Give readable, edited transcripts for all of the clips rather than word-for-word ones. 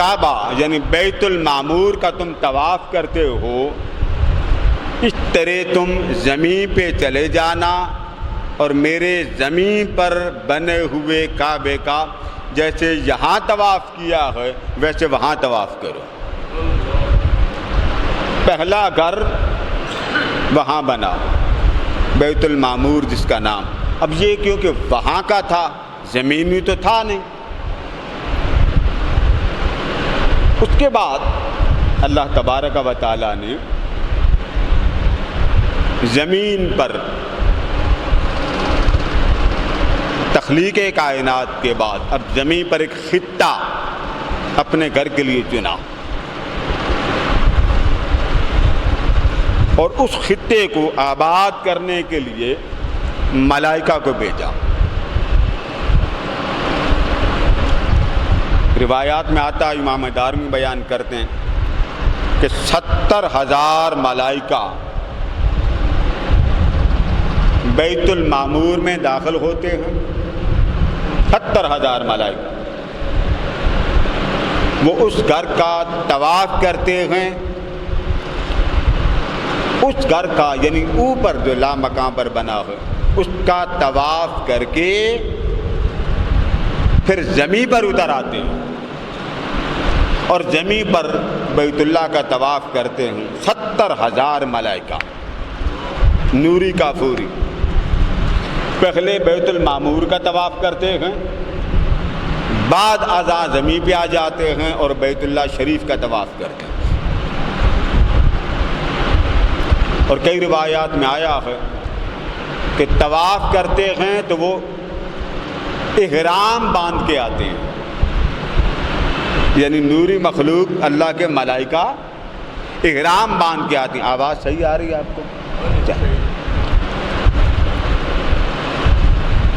کعبہ یعنی بیت المعمور کا تم طواف کرتے ہو، اس طرح تم زمین پہ چلے جانا اور میرے زمین پر بنے ہوئے کعبے کا جیسے یہاں طواف کیا ہے ویسے وہاں طواف کرو۔ پہلا گھر وہاں بنا بیت المعمور جس کا نام، اب یہ کیونکہ وہاں کا تھا، زمینی تو تھا نہیں۔ اس کے بعد اللہ تبارک و تعالیٰ نے زمین پر تخلیق کائنات کے بعد اب زمین پر ایک خطہ اپنے گھر کے لیے چنا اور اس خطے کو آباد کرنے کے لیے ملائکہ کو بھیجا۔ روایات میں آتا، امام دارمی بیان کرتے ہیں کہ 70,000 ملائکہ بیت المعمور میں داخل ہوتے ہیں۔ 70,000 ملائکہ وہ اس گھر کا طواف کرتے ہیں، اس گھر کا یعنی اوپر جو لامکان پر بنا ہے اس کا طواف کر کے پھر زمین پر اتر آتے ہیں اور زمین پر بیت اللہ کا طواف کرتے ہیں۔ 70,000 ملائکہ نوری کافوری پہلے بیت المعمور کا طواف کرتے ہیں، بعد ازاں زمین پہ آ جاتے ہیں اور بیت اللہ شریف کا طواف کرتے ہیں۔ اور کئی روایات میں آیا ہے کہ طواف کرتے ہیں تو وہ احرام باندھ کے آتے ہیں، یعنی نوری مخلوق اللہ کے ملائکہ احرام باندھ کے آتی ہیں۔ آواز صحیح آ رہی ہے آپ کو؟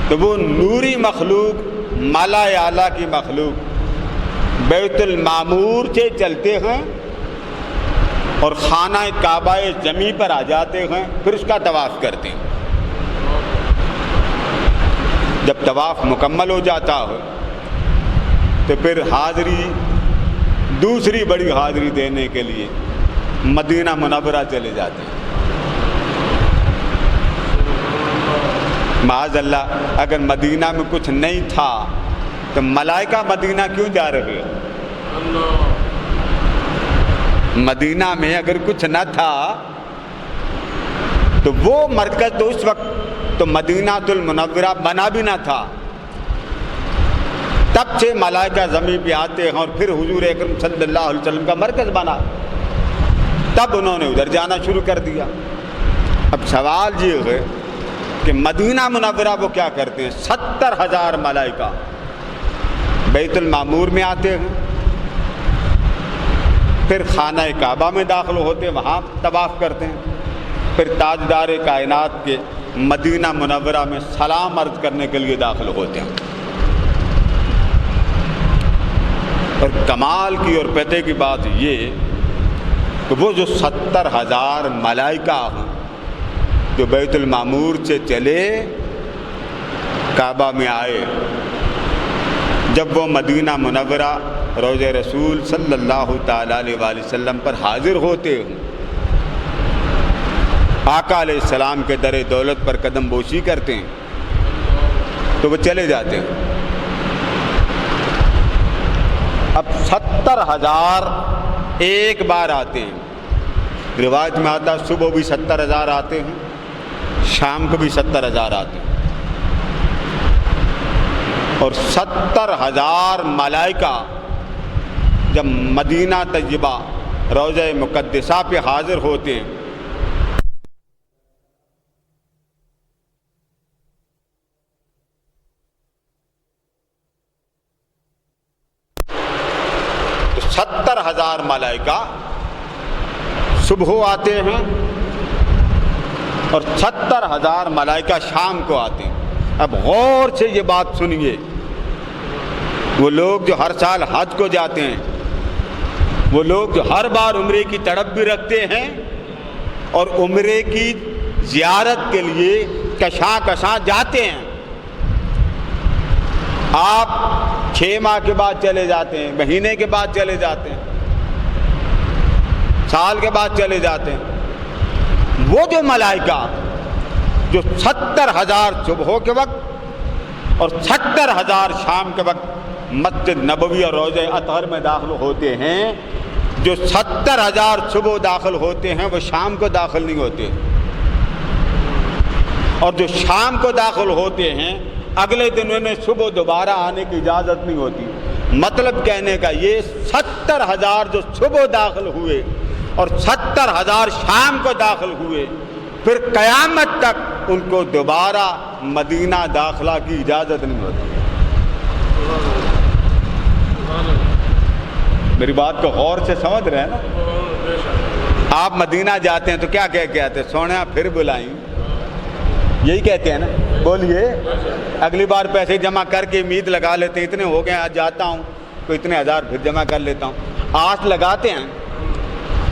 تو وہ نوری مخلوق مالا اعلیٰ کی مخلوق بیت المعمور سے چلتے ہیں اور خانہ کعبہ زمین پر آ جاتے ہیں، پھر اس کا طواف کرتے ہیں۔ جب طواف مکمل ہو جاتا ہے تو پھر حاضری، دوسری بڑی حاضری دینے کے لیے مدینہ منورہ چلے جاتے ہیں۔ معاذ اللہ اگر مدینہ میں کچھ نہیں تھا تو ملائکہ مدینہ کیوں جا رہے ہیں؟ مدینہ میں اگر کچھ نہ تھا تو وہ مرکز تو اس وقت تو مدینہ المنورہ بنا بھی نہ تھا، تب سے ملائکہ زمین پہ آتے ہیں اور پھر حضور اکرم صلی اللہ علیہ وسلم کا مرکز بنا، تب انہوں نے ادھر جانا شروع کر دیا۔ اب سوال یہ ہے کہ مدینہ منورہ وہ کیا کرتے ہیں؟ 70,000 ملائکہ بیت المعمور میں آتے ہیں، پھر خانہ کعبہ میں داخل ہوتے ہیں، وہاں طواف کرتے ہیں، پھر تاجدار کائنات کے مدینہ منورہ میں سلام عرض کرنے کے لیے داخل ہوتے ہیں۔ اور کمال کی اور پتے کی بات یہ کہ وہ جو 70,000 ملائکہ ہیں جو بیت المعمور سے چلے کعبہ میں آئے، جب وہ مدینہ منورہ روضہ رسول صلی اللہ تعالیٰ علیہ وآلہ وسلم پر حاضر ہوتے ہیں، آقا علیہ السلام کے در دولت پر قدم بوسی کرتے ہیں تو وہ چلے جاتے ہیں۔ اب 70,000 ایک بار آتے ہیں، روایت میں آتا صبح بھی 70,000 آتے ہیں، شام کو بھی 70,000 آتے ہیں، اور 70,000 ملائکہ جب مدینہ طیبہ روضہ مقدسہ پہ حاضر ہوتے ہیں تو 70,000 ملائکہ صبح آتے ہیں اور 70,000 ملائکہ شام کو آتے ہیں۔ اب غور سے یہ بات سنیے، وہ لوگ جو ہر سال حج کو جاتے ہیں، وہ لوگ جو ہر بار عمرے کی تڑپ بھی رکھتے ہیں اور عمرے کی زیارت کے لیے کشاں کشاں جاتے ہیں، آپ 6 ماہ کے بعد چلے جاتے ہیں، مہینے کے بعد چلے جاتے ہیں، سال کے بعد چلے جاتے ہیں۔ وہ جو ملائکہ جو 70,000 صبح کے وقت اور 70,000 شام کے وقت مسجد نبوی اور روضہ اطہر میں داخل ہوتے ہیں، جو 70,000 صبح داخل ہوتے ہیں وہ شام کو داخل نہیں ہوتے، اور جو شام کو داخل ہوتے ہیں اگلے دن انہیں صبح دوبارہ آنے کی اجازت نہیں ہوتی۔ مطلب کہنے کا یہ 70,000 جو صبح داخل ہوئے اور 70,000 شام کو داخل ہوئے، پھر قیامت تک ان کو دوبارہ مدینہ داخلہ کی اجازت نہیں ہوتی۔ میری بات کو غور سے سمجھ رہے ہیں نا؟ آپ مدینہ جاتے ہیں تو کیا کہہ کے آتے ہیں؟ سونا پھر بلائیں، یہی کہتے ہیں نا؟ بولیے، اگلی بار پیسے جمع کر کے امید لگا لیتے ہیں اتنے ہو گئے آج جاتا ہوں تو اتنے ہزار پھر جمع کر لیتا ہوں، آس لگاتے ہیں۔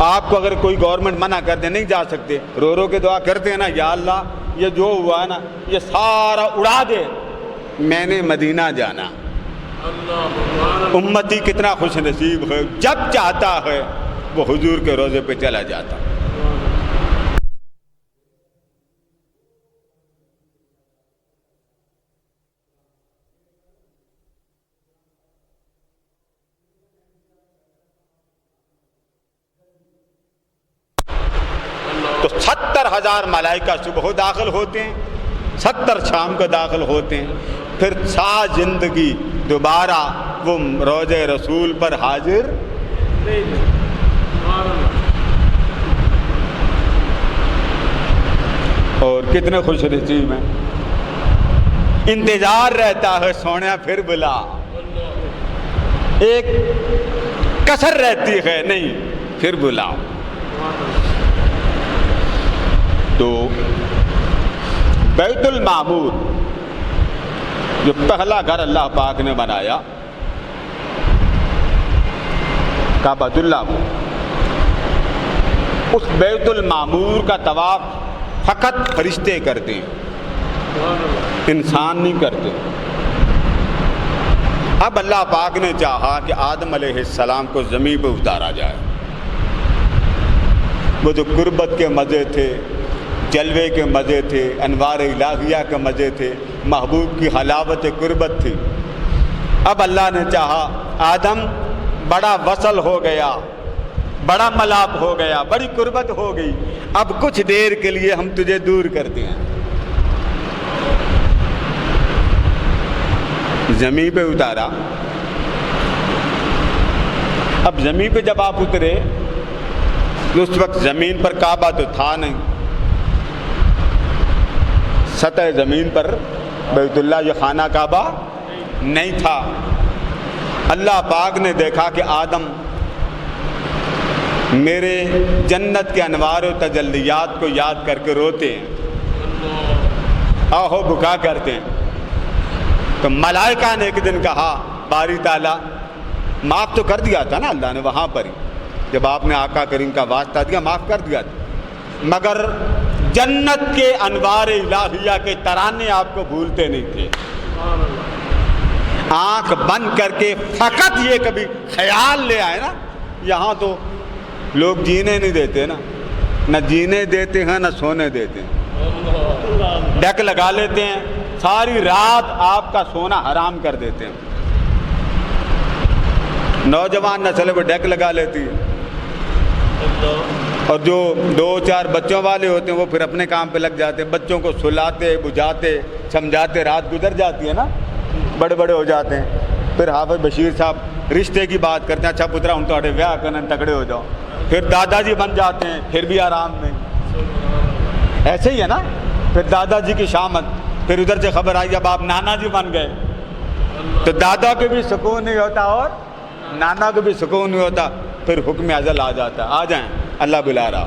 آپ کو اگر کوئی گورنمنٹ منع کر دے نہیں جا سکتے، رو رو کے دعا کرتے ہیں نا، یا اللہ یہ جو ہوا ہے نا یہ سارا اڑا دے، میں نے مدینہ جانا۔ امتی کتنا خوش نصیب ہے، جب چاہتا ہے وہ حضور کے روضے پہ چلا جاتا۔ تو 70,000 ملائکہ صبح داخل ہوتے ہیں، 70 شام کو داخل ہوتے ہیں، پھر ساری زندگی دوبارہ وہ روضہ رسول پر حاضر اور کتنے خوش نصیب ہیں۔ انتظار رہتا ہے سونا پھر بلا، ایک کسر رہتی ہے نہیں پھر بلاؤ۔ تو بیت المعمور جو پہلا گھر اللہ پاک نے بنایا کعبۃ اللہ، اس بیت المعمور کا طواف فقط فرشتے کرتے ہیں، انسان نہیں کرتے۔ اب اللہ پاک نے چاہا کہ آدم علیہ السلام کو زمین پہ اتارا جائے۔ وہ جو قربت کے مزے تھے، جلوے کے مزے تھے، انوار الہیہ کے مزے تھے، محبوب کی حلاوت قربت تھی۔ اب اللہ نے چاہا آدم بڑا وصل ہو گیا، بڑا ملاپ ہو گیا، بڑی قربت ہو گئی، اب کچھ دیر کے لیے ہم تجھے دور کرتے ہیں۔ زمین پہ اتارا۔ اب زمین پہ جب آپ اترے تو اس وقت زمین پر کعبہ تو تھا نہیں، سطح زمین پر بیت اللہ یہ خانہ کعبہ نہیں تھا۔ اللہ پاک نے دیکھا کہ آدم میرے جنت کے انوار و تجلیات کو یاد کر کے روتے ہیں، آہو بکا کرتے ہیں۔ تو ملائکہ نے ایک دن کہا باری تعالیٰ معاف تو کر دیا تھا نا اللہ نے وہاں پر ہی، جب آپ نے آقا کریم کا واسطہ دیا معاف کر دیا تھا، مگر جنت کے انوار الہیہ کے ترانے آپ کو بھولتے نہیں تھے۔ آنکھ بند کر کے فقط یہ کبھی خیال لے آئے نا، یہاں تو لوگ جینے نہیں دیتے نا، نہ جینے دیتے ہیں نہ سونے دیتے ہیں، ڈیک لگا لیتے ہیں، ساری رات آپ کا سونا حرام کر دیتے ہیں۔ نوجوان نسل وہ ڈیک لگا لیتی ہے، اور جو 2-4 بچوں والے ہوتے ہیں وہ پھر اپنے کام پہ لگ جاتے ہیں، بچوں کو سلاتے بجھاتے سمجھاتے، رات گزر جاتی ہے نا، بڑے بڑے ہو جاتے ہیں، پھر حافظ بشیر صاحب رشتے کی بات کرتے ہیں، اچھا پترا ان تھوڑے بیاہ کرنے تگڑے ہو جاؤ، پھر دادا جی بن جاتے ہیں، پھر بھی آرام نہیں، ایسے ہی ہے نا۔ پھر دادا جی کی شامت، پھر ادھر سے خبر آئی جب آپ نانا جی بن گئے تو دادا کو بھی سکون نہیں ہوتا اور نانا کو بھی سکون نہیں ہوتا، پھر حکم ازل آ جاتا، آ جائیں اللہ بلا رہا۔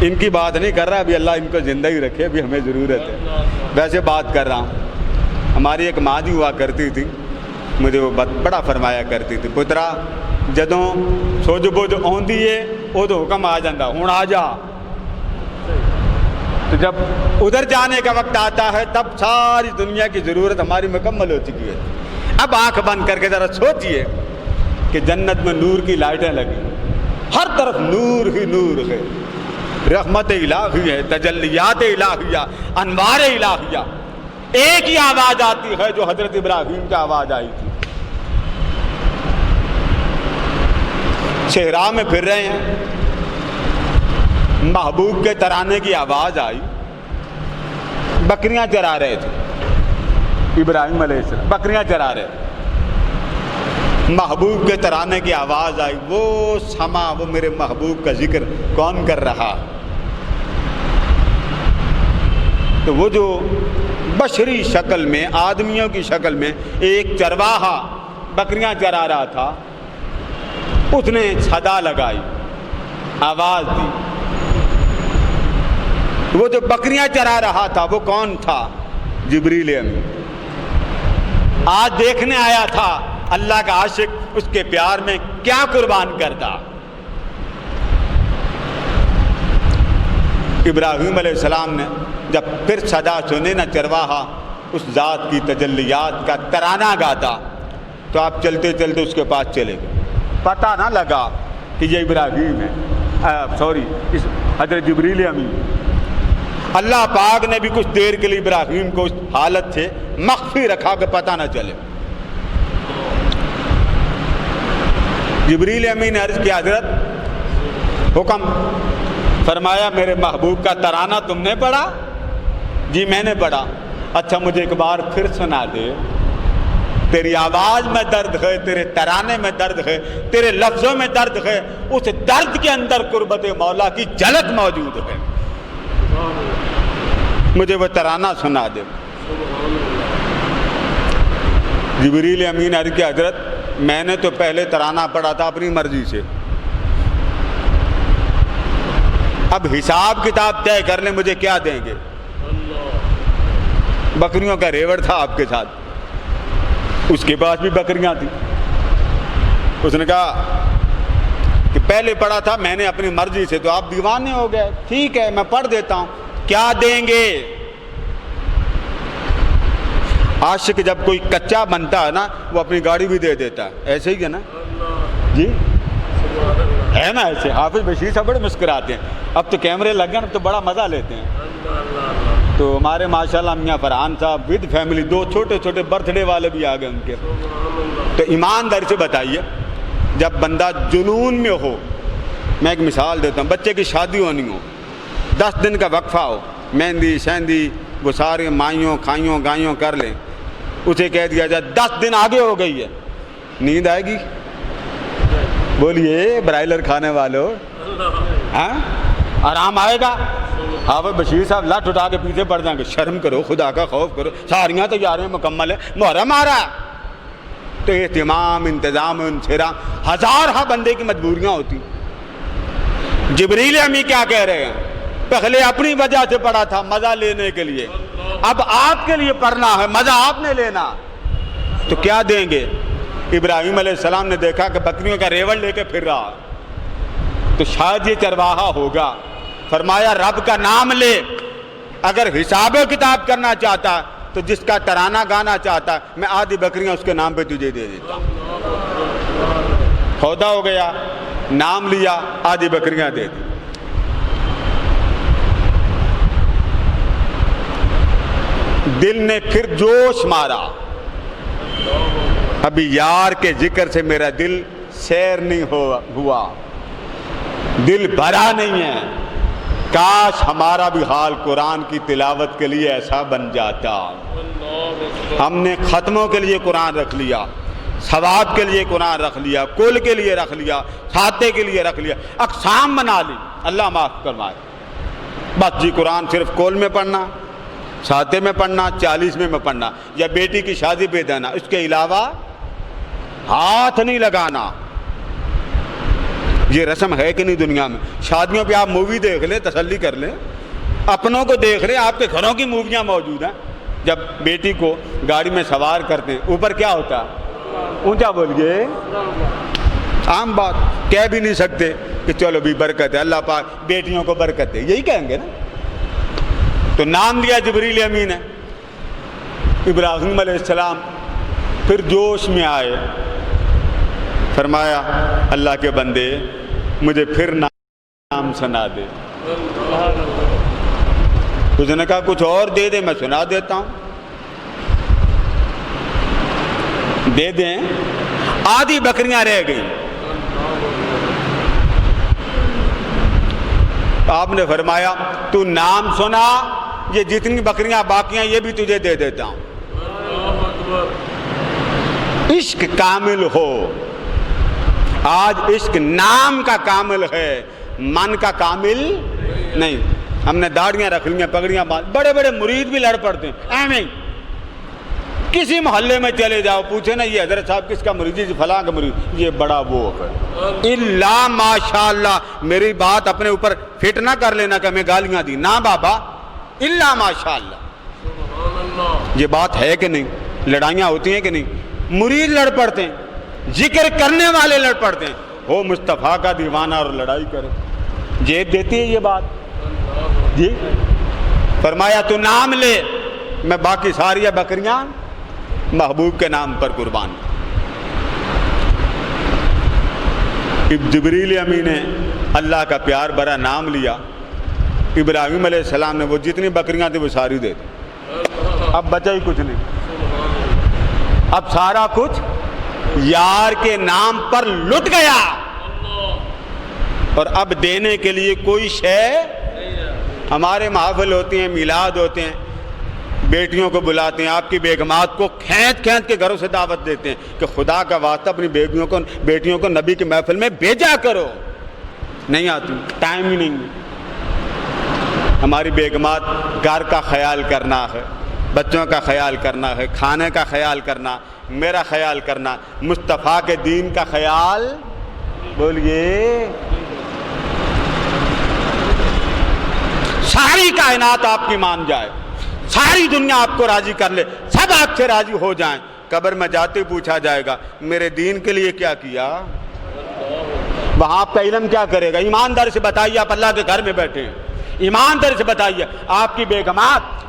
ان کی بات نہیں کر رہا، ابھی اللہ ان کو زندہ ہی رکھے، ابھی ہمیں ضرورت ہے، ویسے بات کر رہا ہوں۔ ہماری ایک ماں جی ہوا کرتی تھی، مجھے وہ بڑا فرمایا کرتی تھی، پترا جدوں سوج بوجھ آندی ہے وہ تو حکم آ جاتا، ہوں آ جا، تو جب ادھر جانے کا وقت آتا ہے تب ساری دنیا کی ضرورت ہماری مکمل ہو چکی ہے. اب آنکھ بند کر کے ذرا سوچئے کہ جنت میں نور کی لائٹیں لگی، ہر طرف نور ہی نور ہے، رحمت الہی ہے، تجلیات الہیہ، انوار الہیہ. ایک ہی آواز آتی ہے جو حضرت ابراہیم کی آواز آئی تھی. صحرا میں پھر رہے ہیں، محبوب کے ترانے کی آواز آئی. بکریاں چرا رہے تھے ابراہیم علیہ السلام، بکریاں چرا رہے تھے. محبوب کے ترانے کی آواز آئی. وہ سما، وہ میرے محبوب کا ذکر کون کر رہا؟ تو وہ جو بشری شکل میں، آدمیوں کی شکل میں ایک چرواہا بکریاں چرا رہا تھا، اس نے صدا لگائی، آواز دی. وہ جو بکریاں چرا رہا تھا وہ کون تھا؟ جبریل امین. آج دیکھنے آیا تھا اللہ کا عاشق اس کے پیار میں کیا قربان کرتا. ابراہیم علیہ السلام نے جب پھر صدا سنے نہ چرواہا اس ذات کی تجلیات کا ترانہ گاتا تو آپ چلتے چلتے اس کے پاس چلے گئے. پتہ نہ لگا کہ یہ ابراہیم ہے، اس حضرت جبریل امین. اللہ پاک نے بھی کچھ دیر کے لیے ابراہیم کو اس حالت سے مخفی رکھا کہ پتہ نہ چلے. جبریل امین نے عرض کیا حضرت حکم فرمایا میرے محبوب کا ترانہ تم نے پڑھا؟ جی میں نے پڑھا. اچھا مجھے ایک بار پھر سنا دے. تیری آواز میں درد ہے، تیرے ترانے میں درد ہے، تیرے لفظوں میں درد ہے، اس درد کے اندر قربت مولا کی جھلک موجود ہے. مجھے وہ ترانہ سنا دے. جبریل امین عرض کیا حضرت میں نے تو پہلے ترانہ پڑھا تھا اپنی مرضی سے، اب حساب کتاب طے کر لیں، مجھے کیا دیں گے؟ بکریوں کا ریوڑ تھا آپ کے ساتھ، اس کے پاس بھی بکریاں تھیں. اس نے کہا کہ پہلے پڑھا تھا میں نے اپنی مرضی سے، تو آپ دیوانے ہو گئے. ٹھیک ہے میں پڑھ دیتا ہوں، کیا دیں گے؟ عاشق جب کوئی کچا بنتا ہے نا وہ اپنی گاڑی بھی دے دیتا ہے، ایسے ہی ہے نا جی، ہے نا ایسے. حافظ بشیر صاحب بڑے مسکراتے ہیں. اب تو کیمرے لگ گئے اب تو بڑا مزہ لیتے ہیں. تو ہمارے ماشاءاللہ میاں فرحان صاحب ود فیملی 2 چھوٹے چھوٹے برتھ ڈے والے بھی آ گئے ان کے. تو ایمانداری سے بتائیے جب بندہ جنون میں ہو، میں ایک مثال دیتا ہوں، بچے کی شادی ہونی ہو، 10 دن کا وقفہ ہو، مہندی شہندی وہ سارے مائیوں کھائیوں گائیوں کر لیں، اسے کہہ دیا جائے 10 دن آگے ہو گئی ہے، نیند آئے گی؟ بولیے برائلر کھانے والوں، ہاں آرام آئے گا؟ حافظ بشیر صاحب لٹ اٹھا کے پیچھے پڑ جائیں گے. شرم کرو، خدا کا خوف کرو، ساریاں تیاریاں مکمل ہیں، محرم آ رہا ہے. تو اہتمام، انتظام، انصرام، ہزارہ بندے کی مجبوریاں ہوتی. جبریل امی کیا کہہ رہے ہیں؟ پہلے اپنی وجہ سے پڑھا تھا مزہ لینے کے لیے، اب آپ کے لیے پڑھنا ہے، مزہ آپ نے لینا. تو کیا دیں گے؟ ابراہیم علیہ السلام نے دیکھا کہ بکریوں کا ریوڑ لے کے پھر رہا، تو شاید یہ چرواہا ہوگا. فرمایا رب کا نام لے، اگر حساب و کتاب کرنا چاہتا تو جس کا ترانہ گانا چاہتا میں آدھی بکریاں اس کے نام پہ تجھے دے دیتا. سودا ہو گیا، نام لیا، آدھی بکریاں دے دی. دل نے پھر جوش مارا، ابھی یار کے ذکر سے میرا دل سیر نہیں ہوا، دل بھرا نہیں ہے. کاش ہمارا بھی حال قرآن کی تلاوت کے لیے ایسا بن جاتا. ہم نے ختموں کے لیے قرآن رکھ لیا، ثواب کے لیے قرآن رکھ لیا، کل کے لیے رکھ لیا، ساتے کے لیے رکھ لیا، اقسام بنا لی. اللہ معاف فرمائے. بس جی قرآن صرف کول میں پڑھنا، ساتے میں پڑھنا، 40 میں پڑھنا، یا بیٹی کی شادی پہ دینا، اس کے علاوہ ہاتھ نہیں لگانا. یہ رسم ہے کہ نہیں دنیا میں؟ شادیوں پہ آپ مووی دیکھ لیں، تسلی کر لیں، اپنوں کو دیکھ لیں، آپ کے گھروں کی موویاں موجود ہیں. جب بیٹی کو گاڑی میں سوار کرتے ہیں اوپر کیا ہوتا ہے؟ اونچا بولیے، عام بات کہہ بھی نہیں سکتے کہ چلو بھی برکت ہے، اللہ پاک بیٹیوں کو برکت دے، یہی کہیں گے نا. تو نام لیا جبریل امین ہے۔ ابراہیم علیہ السلام پھر جوش میں آئے، فرمایا اللہ کے بندے مجھے پھر نام سنا دے۔ اس نے کہا کچھ اور دے دے، میں سنا دیتا ہوں۔ دے دیں، آدھی بکریاں رہ گئیں۔ آپ نے فرمایا تو نام سنا، یہ جتنی بکریاں باقی ہیں یہ بھی تجھے دے دیتا ہوں۔ عشق کامل ہو، آج عشق نام کا کامل ہے، من کا کامل نہیں۔ ہم نے داڑیاں رکھ لیاں، پگڑیاں باندھ، بڑے بڑے مرید بھی لڑ پڑتے ہیں ایویں۔ کسی محلے میں چلے جاؤ، پوچھے نا یہ حضرت صاحب کس کا مرید ہے؟ فلاں کا مرید، یہ بڑا وہ ہے۔ الا ماشاءاللہ، میری بات اپنے اوپر فٹ نہ کر لینا کہ میں گالیاں دی، نہ بابا، الا ماشاءاللہ۔ یہ بات ہے کہ نہیں؟ لڑائیاں ہوتی ہیں کہ نہیں؟ مرید لڑ پڑتے ہیں، ذکر کرنے والے لڑ پڑتے ہیں، ہو مصطفیٰ کا دیوانہ اور لڑائی کرے۔ جیب دیتی ہے یہ بات جی؟ فرمایا تو نام لے، میں باقی ساری بکریاں محبوب کے نام پر قربان۔ جبریل امین نے اللہ کا پیار بھرا نام لیا، ابراہیم علیہ السلام نے وہ جتنی بکریاں تھیں وہ ساری دے دی، اب بچا ہی کچھ نہیں۔ اب سارا کچھ یار کے نام پر لٹ گیا، اور اب دینے کے لیے کوئی شے۔ ہمارے محافل ہوتے ہیں، میلاد ہوتے ہیں، بیٹیوں کو بلاتے ہیں، آپ کی بیگمات کو کھینچ کھینچ کے گھروں سے دعوت دیتے ہیں کہ خدا کا واسطہ اپنی بیٹیوں کو نبی کی محفل میں بھیجا کرو، نہیں آتی، ٹائم ہی نہیں۔ ہماری بیگمات گھر کا خیال کرنا ہے، بچوں کا خیال کرنا ہے، کھانے کا خیال کرنا، میرا خیال کرنا، مصطفیٰ کے دین کا خیال، بولیے۔ ساری کائنات آپ کی مان جائے، ساری دنیا آپ کو راضی کر لے، سب آپ سے راضی ہو جائیں، قبر میں جاتے پوچھا جائے گا میرے دین کے لیے کیا کیا؟ وہاں آپ کا علم کیا کرے گا؟ ایماندار سے بتائیے، آپ اللہ کے گھر میں بیٹھے ہیں، ایماندار سے بتائیے، آپ کی بیگمات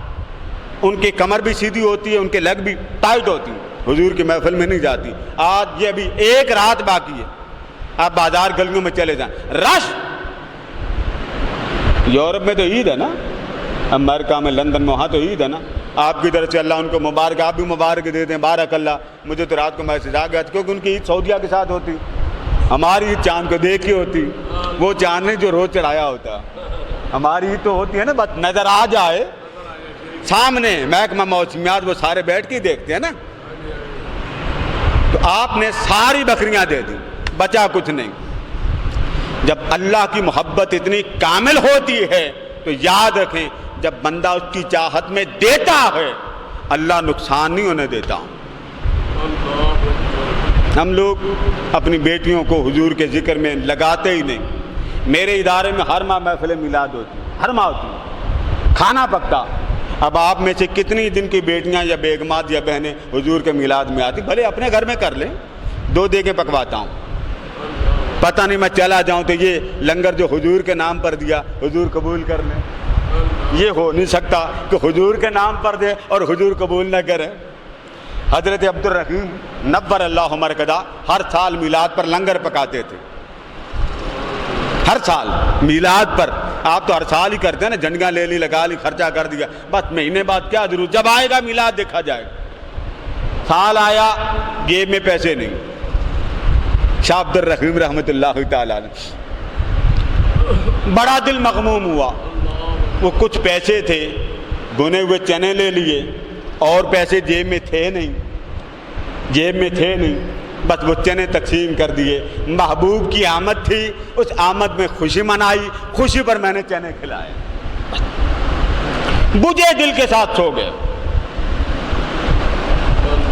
ان کی کمر بھی سیدھی ہوتی ہے، ان کے لیگ بھی ٹائٹ ہوتی ہیں، حضور کی محفل میں نہیں جاتی۔ آج یہ ابھی ایک رات باقی ہے، آپ بازار گلیوں میں چلے جائیں، رش۔ یورپ میں تو عید ہے نا، امریکہ میں، لندن میں، وہاں تو عید ہے نا۔ آپ کی طرف سے اللہ ان کو مبارک، آپ بھی مبارک دیتے ہیں، بارک اللہ۔ مجھے تو رات کو میسج آ گیا کیونکہ ان کی عید سعودیہ کے ساتھ ہوتی، ہماری عید چاند کو دیکھ کے ہوتی، وہ چاند نہیں جو روز چڑھایا ہوتا۔ ہماری عید تو ہوتی ہے نا بس نظر آ جائے سامنے، محکمہ موسمیات وہ سارے بیٹھ کے دیکھتے ہیں نا۔ تو آپ نے ساری بکریاں دے دی، بچا کچھ نہیں۔ جب اللہ کی محبت اتنی کامل ہوتی ہے تو یاد رکھیں، جب بندہ اس کی چاہت میں دیتا ہے اللہ نقصان نہیں ہونے دیتا۔ ہم لوگ اپنی بیٹیوں کو حضور کے ذکر میں لگاتے ہی نہیں۔ میرے ادارے میں ہر ماہ محفل میلاد ہوتی، ہر ماہ ہوتی، کھانا پکتا۔ اب آپ میں سے کتنی دن کی بیٹیاں یا بیگمات یا بہنیں حضور کے میلاد میں آتی؟ بھلے اپنے گھر میں کر لیں، 2 دیگیں پکواتا ہوں، پتہ نہیں میں چلا جاؤں تو یہ لنگر جو حضور کے نام پر دیا حضور قبول کر لیں۔ یہ ہو نہیں سکتا کہ حضور کے نام پر دے اور حضور قبول نہ کرے۔ حضرت عبد الرحیم نبر اللہ مرکزہ ہر سال میلاد پر لنگر پکاتے تھے، ہر سال میلاد پر۔ آپ تو ہر سال ہی کرتے ہیں نا، جھنڈیاں لے لی، لگا لی، خرچہ کر دیا، بس مہینے بعد کیا ضرور، جب آئے گا میلاد دیکھا جائے گا۔ سال آیا، جیب میں پیسے نہیں۔ شاہ عبد الرحیم رحمۃ اللہ تعالیٰ نے بڑا دل مغموم ہوا، وہ کچھ پیسے تھے، بنے ہوئے چنے لے لیے، اور پیسے جیب میں تھے نہیں، بس وہ چنے تقسیم کر دیے۔ محبوب کی آمد تھی، اس آمد میں خوشی منائی، خوشی پر میں نے چنے کھلائے، بجھے دل کے ساتھ سو گئے۔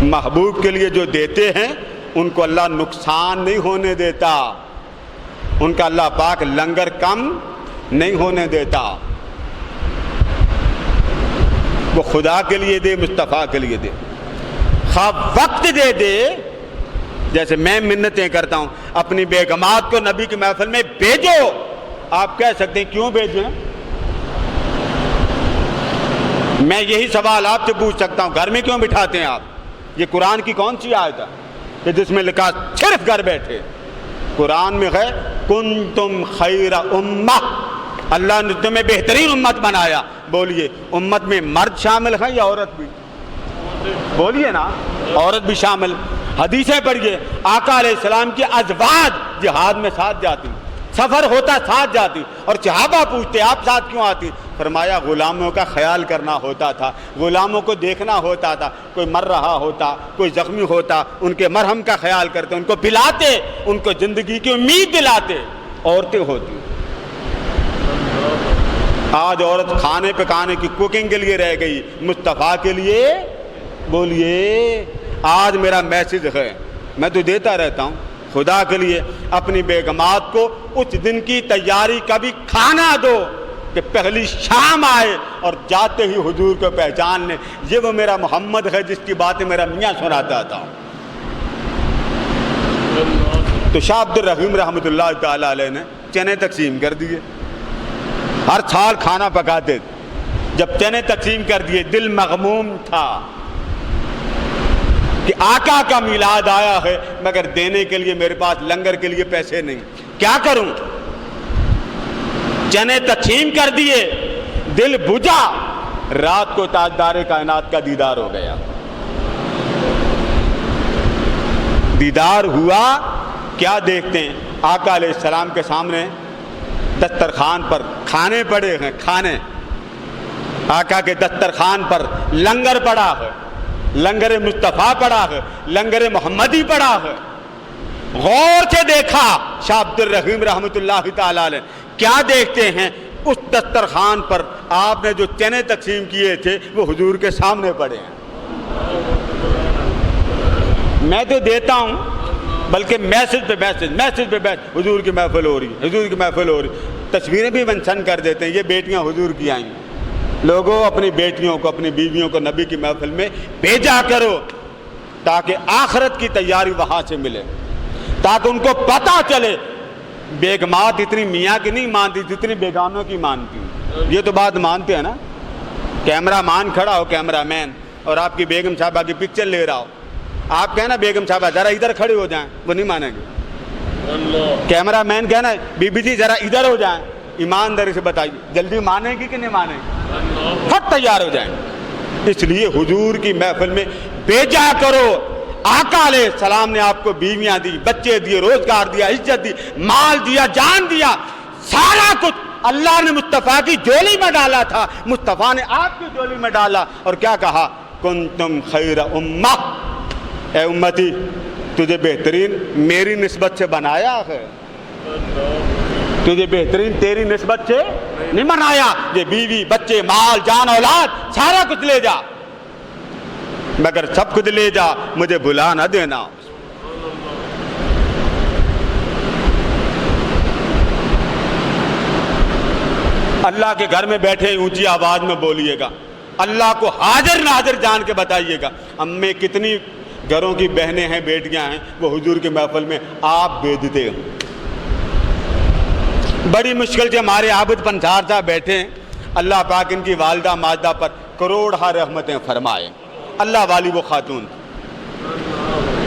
محبوب کے لیے جو دیتے ہیں ان کو اللہ نقصان نہیں ہونے دیتا، ان کا اللہ پاک لنگر کم نہیں ہونے دیتا۔ وہ خدا کے لیے دے، مصطفیٰ کے لیے دے، خواہ وقت دے دے۔ جیسے میں منتیں کرتا ہوں اپنی بیگمات کو نبی کی محفل میں بھیجو، آپ کہہ سکتے ہیں کیوں بھیجیں؟ میں یہی سوال آپ سے پوچھ سکتا ہوں، گھر میں کیوں بٹھاتے ہیں آپ؟ یہ قرآن کی کون سی آیت ہے کہ جس میں لکھا صرف گھر بیٹھے؟ قرآن میں ہے کنتم خیر امہ، اللہ نے تمہیں بہترین امت بنایا۔ بولیے امت میں مرد شامل ہیں یا عورت بھی؟ بولیے نا، عورت بھی شامل۔ حدیثیں پڑھیے، آقا علیہ السلام کی ازواج جہاد میں ساتھ جاتی، سفر ہوتا ساتھ جاتی، اور صحابہ پوچھتے آپ ساتھ کیوں آتی؟ فرمایا غلاموں کا خیال کرنا ہوتا تھا، غلاموں کو دیکھنا ہوتا تھا، کوئی مر رہا ہوتا، کوئی زخمی ہوتا، ان کے مرہم کا خیال کرتے، ان کو پلاتے، ان کو زندگی کی امید دلاتے۔ عورتیں ہوتی، آج عورت کھانے پکانے کی کوکنگ کے لیے رہ گئی، مصطفیٰ کے لیے؟ بولیے آج میرا میسج ہے، میں تو دیتا رہتا ہوں، خدا کے لیے اپنی بیگمات کو اس دن کی تیاری کا بھی کھانا دو کہ پہلی شام آئے اور جاتے ہی حضور کو پہچان لیں، یہ وہ میرا محمد ہے جس کی باتیں میرا میاں سناتا تھا۔ تو شاہ عبد الرحیم رحمۃ اللہ تعالیٰ علیہ نے چنے تقسیم کر دیے، ہر سال کھانا پکاتے تھے۔ جب چنے تقسیم کر دیے، دل مغموم تھا کہ آقا کا میلاد آیا ہے مگر دینے کے لیے میرے پاس لنگر کے لیے پیسے نہیں، کیا کروں؟ چنے تقسیم کر دیے، دل بجھا، رات کو تاجدار کائنات کا دیدار ہو گیا۔ دیدار ہوا، کیا دیکھتے ہیں؟ آقا علیہ السلام کے سامنے دسترخوان پر کھانے پڑے ہیں، کھانے، آقا کے دسترخوان پر لنگر پڑا ہے، لنگر مصطفیٰ پڑا ہے، لنگر محمدی پڑا ہے۔ غور سے دیکھا شاہ عبد الرحیم رحمۃ اللہ تعالیٰ علیہ، کیا دیکھتے ہیں؟ اس دسترخوان پر آپ نے جو چنے تقسیم کیے تھے وہ حضور کے سامنے پڑے ہیں۔ میں تو دیتا ہوں، بلکہ میسج پہ میسج، حضور کی محفل ہو رہی ہے، حضور کی محفل ہو رہی ہے، تصویریں بھی منشن کر دیتے ہیں، یہ بیٹیاں حضور کی آئیں۔ لوگوں اپنی بیٹیوں کو، اپنی بیویوں کو نبی کی محفل میں بھیجا کرو تاکہ آخرت کی تیاری وہاں سے ملے، تاکہ ان کو پتہ چلے بیگمات اتنی میاں کی نہیں مانتی جتنی بیگانوں کی مانتی۔ یہ تو بات مانتے ہیں نا، کیمرہ مان کھڑا ہو، کیمرہ مین، اور آپ کی بیگم صاحبہ کی پکچر لے رہا ہو، آپ کہنا بیگم صاحبہ ذرا ادھر کھڑے ہو جائیں، وہ نہیں مانیں گے۔ کیمرہ مین کہنا بی بی جی ذرا ادھر ہو جائیں، ایمانداری سے بتائیے جلدی مانیں گی کہ نہیں مانیں گی؟ خود تیار ہو جائیں۔ اس لیے حضور کی محفل میں بھیجا کرو۔ آقا علیہ السلام نے آپ کو بیویاں دی، بچے دیے، روزگار دیا، عزت دی، مال دیا، جان دیا، سارا کچھ اللہ نے مصطفیٰ کی جولی میں ڈالا تھا، مصطفیٰ نے آپ کی جولی میں ڈالا، اور کیا کہا؟ کنتم خیر امہ، اے امتی تجھے بہترین میری نسبت سے بنایا ہے، تجھے بہترین تیری نسبت سے نہیں بنایا۔ یہ بیوی، بچے، مال، جان، اولاد سارا کچھ لے جا، مگر سب کچھ لے جا، مجھے بھلا نہ دینا۔ اللہ کے گھر میں بیٹھے اونچی آواز میں بولیے گا، اللہ کو حاضر ناظر جان کے بتائیے گا۔ ہم میں کتنی گھروں کی بہنیں ہیں، بیٹیاں ہیں، وہ حضور کے محفل میں آپ بھیجتے ہو۔ بڑی مشکل سے ہمارے عابد پنسار صاحب بیٹھے ہیں، اللہ پاک ان کی والدہ ماجدہ پر کروڑہ رحمتیں فرمائے، اللہ والی وہ خاتون،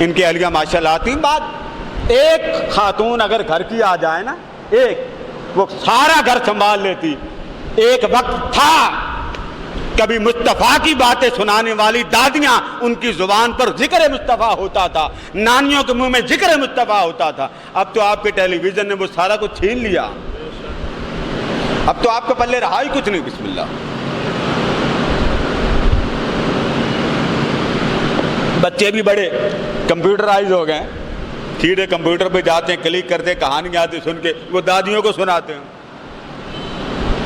ان کی اہلیہ ماشاءاللہ آتی۔ بات ایک خاتون اگر گھر کی آ جائے نا، ایک، وہ سارا گھر سنبھال لیتی۔ ایک وقت تھا کبھی مصطفیٰ کی باتیں سنانے والی دادیاں، ان کی زبان پر ذکر مصطفیٰ ہوتا تھا، نانیوں کے منہ میں ذکر مصطفیٰ ہوتا تھا۔ اب تو آپ کے ٹیلی ویژن نے وہ سارا کچھ چھین لیا، اب تو آپ کے پلے رہا ہی کچھ نہیں۔ بسم اللہ۔ بچے بھی بڑے کمپیوٹرائز ہو گئے، سیدھے کمپیوٹر پہ جاتے ہیں، کلک کرتے، کہانی آتی سن کے وہ دادیوں کو سناتے ہیں۔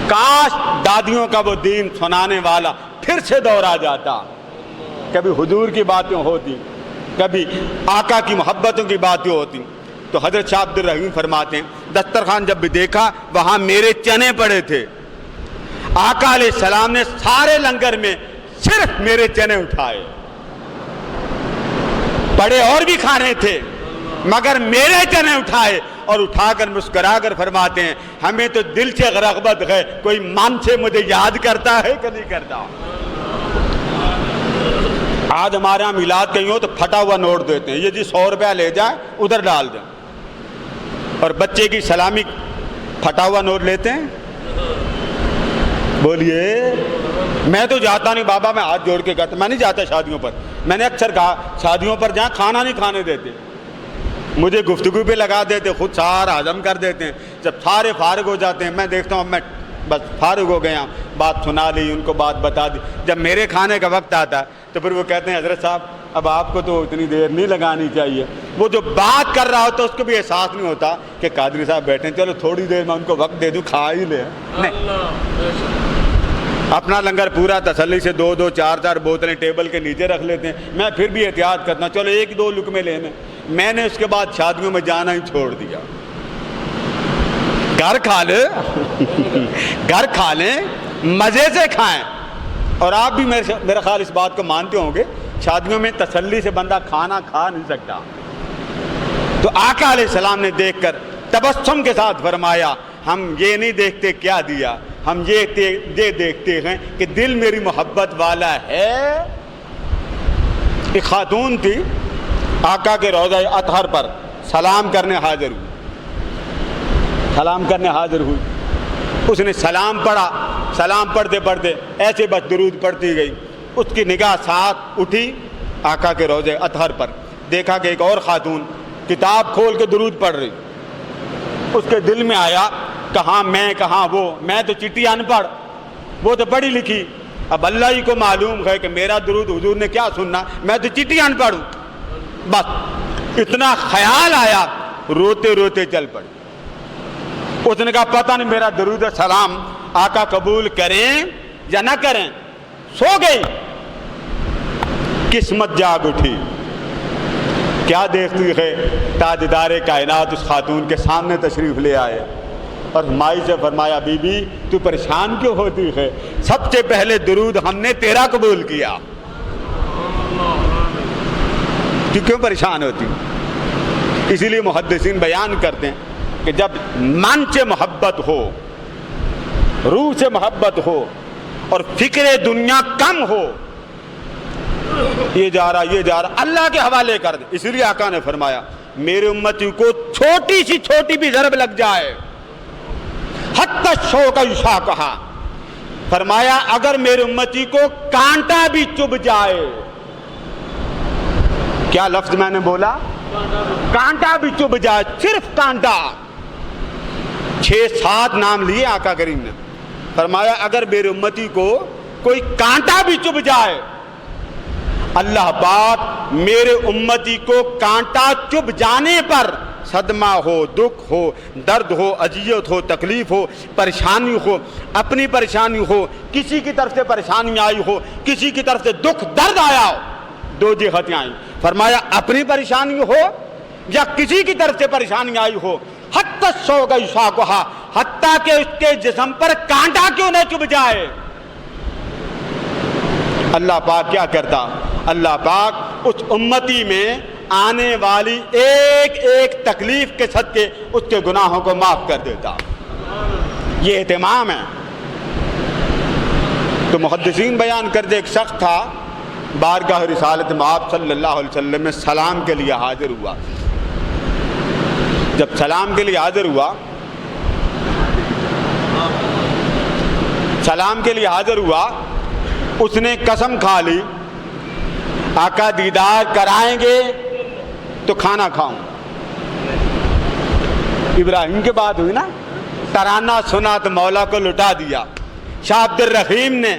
کاش دادیوں کا وہ دین سنانے والا پھر سے دور آ جاتا، کبھی حضور کی باتیں ہوتی، کبھی آقا کی محبتوں کی باتیں ہوتی۔ تو حضرت شاہ عبد الرحیم فرماتے ہیں دسترخوان جب بھی دیکھا وہاں میرے چنے پڑے تھے، آقا علیہ السلام نے سارے لنگر میں صرف میرے چنے اٹھائے، پڑے اور بھی کھانے تھے مگر میرے چنے اٹھائے، اور اٹھا کر مسکرا کر فرماتے ہیں ہمیں تو دل سے رغبت ہے کوئی من سے مجھے یاد کرتا ہے کہ نہیں کرتا۔ آج ہمارے یہاں میلاد کہیں ہو تو پھٹا ہوا نوٹ دیتے ہیں، یہ جی 100 روپیہ لے جائیں ادھر ڈال دیں، اور بچے کی سلامی پھٹا ہوا نوٹ لیتے ہیں۔ بولیے، میں تو جاتا نہیں بابا، میں ہاتھ جوڑ کے کہتا، میں نہیں جاتا شادیوں پر۔ میں نے اکثر کہا شادیوں پر جہاں کھانا نہیں کھانے دیتے، مجھے گفتگو پہ لگا دیتے، خود سارا ہضم کر دیتے ہیں۔ جب سارے فارغ ہو جاتے ہیں میں دیکھتا ہوں میں بس فارغ ہو گیا، بات سنا لی، ان کو بات بتا دی۔ جب میرے کھانے کا وقت آتا ہے تو پھر وہ کہتے ہیں حضرت صاحب اب آپ کو تو اتنی دیر نہیں لگانی چاہیے۔ وہ جو بات کر رہا ہوتا ہے اس کو بھی احساس نہیں ہوتا کہ قادری صاحب بیٹھے ہیں، چلو تھوڑی دیر میں ان کو وقت دے دوں، کھا ہی لے۔ نہیں، اپنا لنگر پورا تسلی سے 2-2 4-4 بوتلیں ٹیبل کے نیچے رکھ لیتے ہیں۔ میں پھر بھی احتیاط کرتا ہوں، چلو 1-2 لقمے لینے۔ میں نے اس کے بعد شادیوں میں جانا ہی چھوڑ دیا۔ گھر کھا لے، گھر کھا لیں، مزے سے کھائیں۔ اور آپ بھی میرا خیال اس بات کو مانتے ہوں گے، شادیوں میں تسلی سے بندہ کھانا کھا نہیں سکتا۔ تو آقا علیہ السلام نے دیکھ کر تبسم کے ساتھ فرمایا، ہم یہ نہیں دیکھتے کیا دیا، ہم یہ دیکھتے ہیں کہ دل میری محبت والا ہے۔ ایک خاتون تھی، آقا کے روضہ اطہر پر سلام کرنے حاضر ہوئی، سلام کرنے حاضر ہوئی۔ اس نے سلام پڑھا، سلام پڑھتے پڑھتے ایسے بس درود پڑھتی گئی۔ اس کی نگاہ ساتھ اٹھی آقا کے روضہ اطہر پر، دیکھا کہ ایک اور خاتون کتاب کھول کے درود پڑھ رہی۔ اس کے دل میں آیا، کہاں میں کہاں وہ، میں تو چٹھی ان پڑھ، وہ تو پڑھی لکھی۔ اب اللہ ہی کو معلوم ہے کہ میرا درود حضور نے کیا سننا، میں تو چٹھی ان پڑھ ہوں۔ بس اتنا خیال آیا، روتے روتے چل پڑی۔ اس نے کہا پتہ نہیں میرا درود سلام آقا قبول کریں یا نہ کریں۔ سو گئی، قسمت جاگ اٹھی۔ کیا دیکھتی ہے، تاجدار کائنات اس خاتون کے سامنے تشریف لے آئے اور مائی سے فرمایا، بی بی تو پریشان کیوں ہوتی ہے، سب سے پہلے درود ہم نے تیرا قبول کیا، تو کیوں پریشان ہوتی؟ اسی لیے محدثین بیان کرتے ہیں کہ جب من سے محبت ہو، روح سے محبت ہو اور فکر دنیا کم ہو، یہ جا رہا اللہ کے حوالے کر دے۔ اسی لیے آقا نے فرمایا میرے امتی کو چھوٹی سی چھوٹی بھی ضرب لگ جائے، حتی الشوک یشاقھا، فرمایا اگر میرے امتی کو کانٹا بھی چبھ جائے، کیا لفظ میں نے بولا، کانٹا بھی چبھ جائے، صرف کانٹا۔ 6-7 نام لیے آقا کریم نے، فرمایا اگر میرے امتی کو کوئی کانٹا بھی چبھ جائے، اللہ پاک میرے امتی کو کانٹا چبھ جانے پر صدمہ ہو، دکھ ہو، درد ہو، اذیت ہو، تکلیف ہو، پریشانی ہو، اپنی پریشانی ہو، کسی کی طرف سے پریشانی آئی ہو، کسی کی طرف سے دکھ درد آیا ہو، 2 جہتیں آئیں، فرمایا اپنی پریشانی ہو یا کسی کی طرف سے پریشانی آئی ہو، حتی الشوک یشاقھا، حتیٰ کہ اس کے جسم پر کانٹا کیوں نہ چبھ جائے۔ اللہ پاک کیا کرتا، اللہ پاک اس امتی میں آنے والی ایک ایک تکلیف کے صدقے اس کے گناہوں کو معاف کر دیتا۔ یہ اہتمام ہے۔ تو محدثین بیان کرتے ایک شخص تھا، بارگاہ رسالت مآب صلی اللہ علیہ وسلم میں سلام کے لیے حاضر ہوا۔ جب سلام کے لیے حاضر ہوا، اس نے قسم کھا لی آقا دیدار کرائیں گے تو کھانا کھاؤں۔ ابراہیم کے بعد ہوئی نا، ترانہ سنا تو مولا کو لٹا دیا۔ شاہ عبد الرحیم نے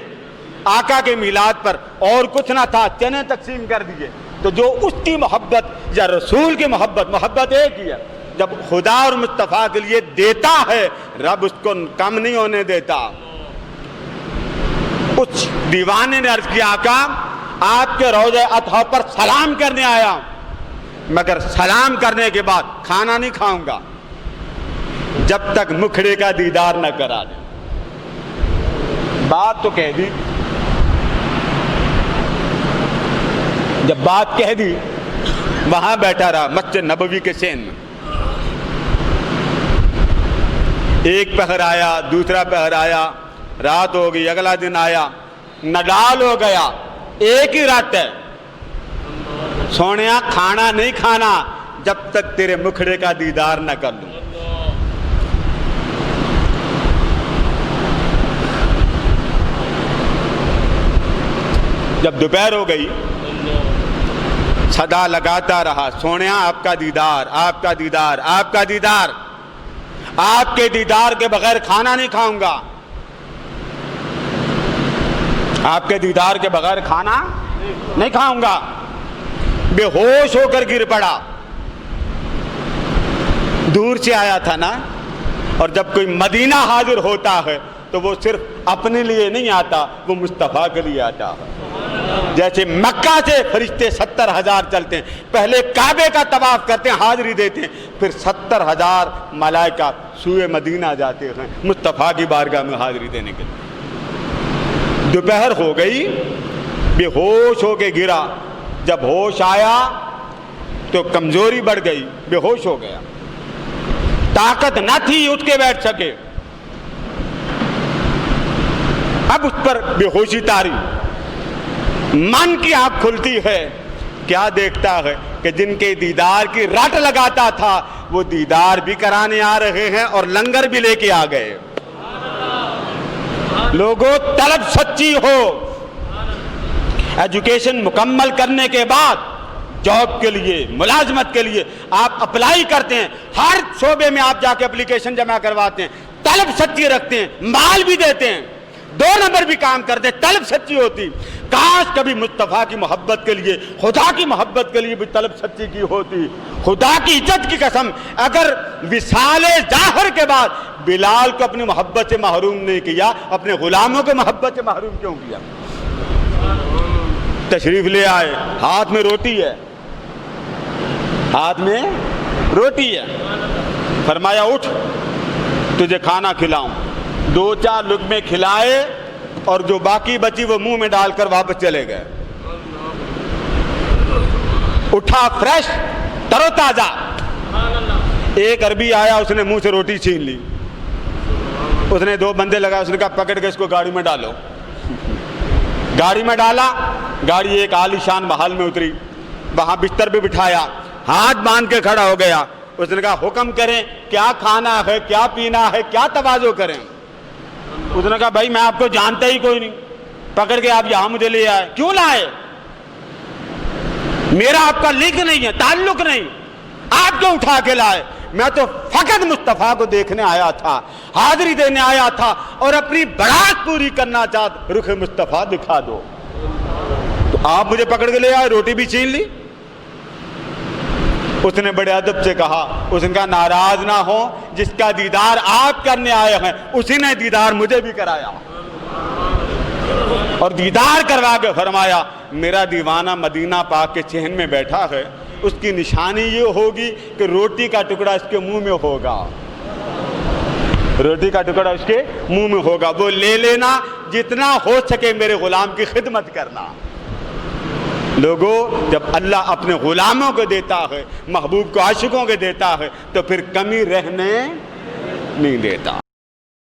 آقا کے میلاد پر اور کچھ نہ تھا، چنے تقسیم کر دیے۔ تو جو اس کی محبت یا رسول کی محبت ایک ہی ہے، جب خدا اور مصطفیٰ کے لیے دیتا ہے رب اس کو کم نہیں ہونے دیتا۔ اس دیوانے نے عرض کیا آقا آپ کے روضہ اطہر پر سلام کرنے آیا، مگر سلام کرنے کے بعد کھانا نہیں کھاؤں گا جب تک مکھڑے کا دیدار نہ کرا دیں۔ بات تو کہہ دی، جب بات کہہ دی وہاں بیٹھا رہا مسجد نبوی کے سین میں۔ ایک پہر آیا، دوسرا پہر آیا، رات ہو گئی، اگلا دن آیا، نڈال ہو گیا، ایک ہی رات ہے، سونیا کھانا نہیں کھانا جب تک تیرے مکھڑے کا دیدار نہ کر لوں. جب دوپہر ہو گئی صدا لگاتا رہا, سونیا آپ کا دیدار, آپ کا دیدار, آپ کا دیدار, آپ کے دیدار کے بغیر کھانا نہیں کھاؤں گا, آپ کے دیدار کے بغیر کھانا نہیں کھاؤں گا. بے ہوش ہو کر گر پڑا. دور سے آیا تھا نا, اور جب کوئی مدینہ حاضر ہوتا ہے تو وہ صرف اپنے لیے نہیں آتا, وہ مصطفیٰ کے لیے آتا ہے. جیسے مکہ سے فرشتے 70,000 چلتے ہیں, پہلے کعبے کا طواف کرتے ہیں, حاضری دیتے ہیں, پھر 70,000 ملائکہ سوئے مدینہ جاتے ہیں مصطفیٰ کی بارگاہ میں حاضری دینے کے لیے. دوپہر ہو گئی, بے ہوش ہو کے گرا. جب ہوش آیا تو کمزوری بڑھ گئی, بے ہوش ہو گیا, طاقت نہ تھی اٹھ کے بیٹھ سکے. اب اس پر بے ہوشی طاری, من کی آنکھ کھلتی ہے, کیا دیکھتا ہے کہ جن کے دیدار کی رٹ لگاتا تھا وہ دیدار بھی کرانے آ رہے ہیں اور لنگر بھی لے کے آ گئے. لوگوں طلب سچی ہو. ایجوکیشن مکمل کرنے کے بعد جاب کے لیے, ملازمت کے لیے آپ اپلائی کرتے ہیں, ہر شعبے میں آپ جا کے اپلیکیشن جمع کرواتے ہیں, طلب سچی رکھتے ہیں, مال بھی دیتے ہیں, 2 نمبر بھی کام کرتے ہیں, طلب سچی ہوتی. کاش کبھی مصطفیٰ کی محبت کے لیے, خدا کی محبت کے لیے بھی طلب سچی کی ہوتی. خدا کی عزت کی قسم, اگر وصال ظاہر کے بعد بلال کو اپنی محبت سے محروم نہیں کیا, اپنے غلاموں کو محبت سے محروم کیوں کیا؟ تشریف لے آئے, ہاتھ میں روٹی ہے, ہاتھ میں روٹی ہے. فرمایا اٹھ تجھے کھانا کھلاؤں. 2-4 لقمے کھلائے اور جو باقی بچی وہ منہ میں ڈال کر واپس چلے گئے. اٹھا فریش تر و تازہ. ایک عربی آیا, اس نے منہ سے روٹی چھین لی, اس نے 2 بندے لگائے, اس نے کہا پکڑ کے اس کو گاڑی میں ڈالو. گاڑی میں ڈالا, گاڑی ایک عالی شان محل میں اتری, وہاں بستر پہ بٹھایا, ہاتھ باندھ کے کھڑا ہو گیا. اس نے کہا حکم کریں, کیا کھانا ہے, کیا پینا ہے, کیا تواضع کریں. اس نے کہا بھائی میں آپ کو جانتا ہی کوئی نہیں, پکڑ کے آپ یہاں مجھے لے آئے, کیوں لائے؟ میرا آپ کا لنک نہیں ہے, تعلق نہیں, آپ کیوں اٹھا کے لائے؟ میں تو فقط مصطفیٰ کو دیکھنے آیا تھا, حاضری دینے آیا تھا, اور اپنی بڑات پوری کرنا چاہتا, رخ مصطفیٰ دکھا دو. تو آپ مجھے پکڑ کے لے آئے, روٹی بھی چھین لی. اس نے بڑے ادب سے کہا, اس نے کہا ناراض نہ ہو, جس کا دیدار آپ کرنے آئے ہیں اسی نے دیدار مجھے بھی کرایا. اور دیدار کروا کے فرمایا میرا دیوانہ مدینہ پاک کے چہن میں بیٹھا ہے, اس کی نشانی یہ ہوگی کہ روٹی کا ٹکڑا اس کے منہ میں ہوگا, روٹی کا ٹکڑا اس کے منہ میں ہوگا, وہ لے لینا, جتنا ہو سکے میرے غلام کی خدمت کرنا. لوگوں جب اللہ اپنے غلاموں کو دیتا ہے, محبوب کو عاشقوں کو دیتا ہے, تو پھر کمی رہنے نہیں دیتا.